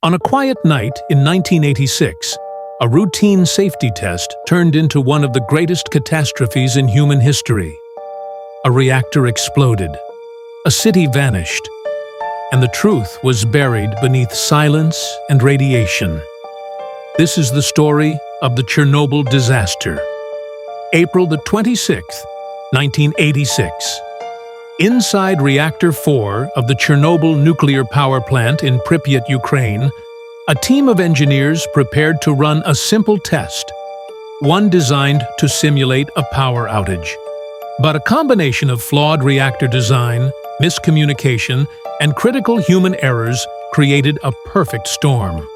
On a quiet night in 1986, a routine safety test turned into one of the greatest catastrophes in human history. A reactor exploded, a city vanished, and the truth was buried beneath silence and radiation. This is the story of the Chernobyl disaster. April the 26th, 1986. Inside Reactor 4 of the Chernobyl nuclear power plant in Pripyat, Ukraine, a team of engineers prepared to run a simple test, one designed to simulate a power outage. But a combination of flawed reactor design, miscommunication, and critical human errors created a perfect storm.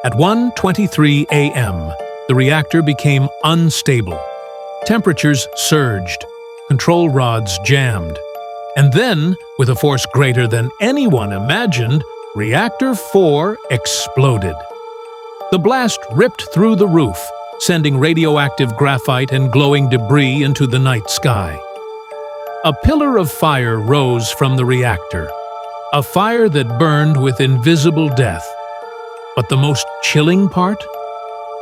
At 1:23 a.m., the reactor became unstable. Temperatures surged, control rods jammed, and then, with a force greater than anyone imagined, Reactor 4 exploded. The blast ripped through the roof, sending radioactive graphite and glowing debris into the night sky. A pillar of fire rose from the reactor, a fire that burned with invisible death. But the most chilling part?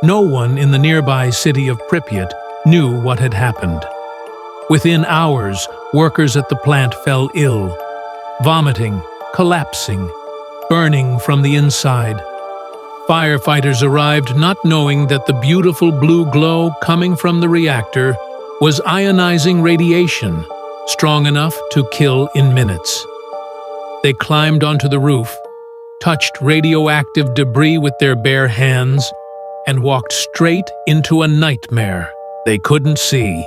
No one in the nearby city of Pripyat knew what had happened. Within hours, workers at the plant fell ill, vomiting, collapsing, burning from the inside. Firefighters arrived not knowing that the beautiful blue glow coming from the reactor was ionizing radiation, strong enough to kill in minutes. They climbed onto the roof, touched radioactive debris with their bare hands, and walked straight into a nightmare they couldn't see.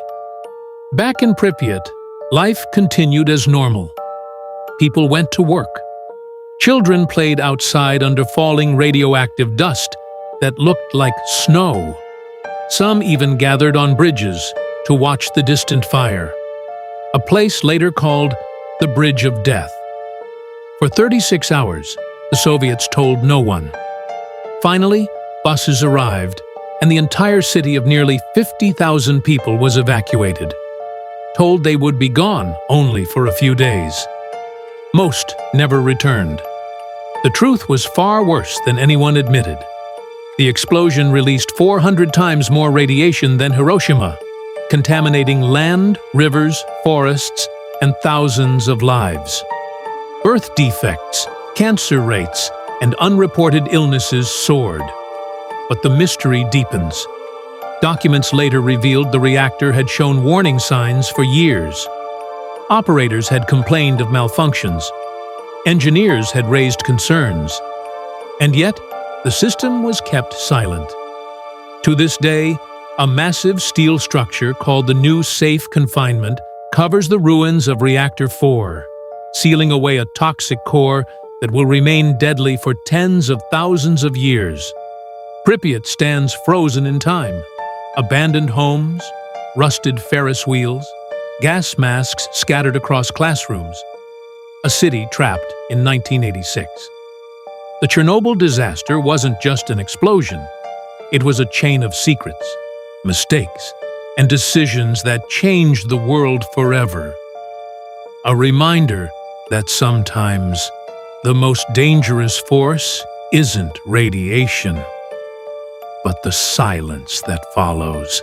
Back in Pripyat, life continued as normal. People went to work. Children played outside under falling radioactive dust that looked like snow. Some even gathered on bridges to watch the distant fire, a place later called the Bridge of Death. For 36 hours, the Soviets told no one. Finally, buses arrived, and the entire city of nearly 50,000 people was evacuated, told they would be gone only for a few days. Most never returned. The truth was far worse than anyone admitted. The explosion released 400 times more radiation than Hiroshima, contaminating land, rivers, forests, and thousands of lives. Birth defects, cancer rates, and unreported illnesses soared. But the mystery deepens. Documents later revealed the reactor had shown warning signs for years. Operators had complained of malfunctions. Engineers had raised concerns. And yet, the system was kept silent. To this day, a massive steel structure called the New Safe Confinement covers the ruins of Reactor 4, sealing away a toxic core that will remain deadly for tens of thousands of years. Pripyat stands frozen in time. Abandoned homes, rusted Ferris wheels, gas masks scattered across classrooms. A city trapped in 1986. The Chernobyl disaster wasn't just an explosion. It was a chain of secrets, mistakes, and decisions that changed the world forever. A reminder that sometimes the most dangerous force isn't radiation, but the silence that follows.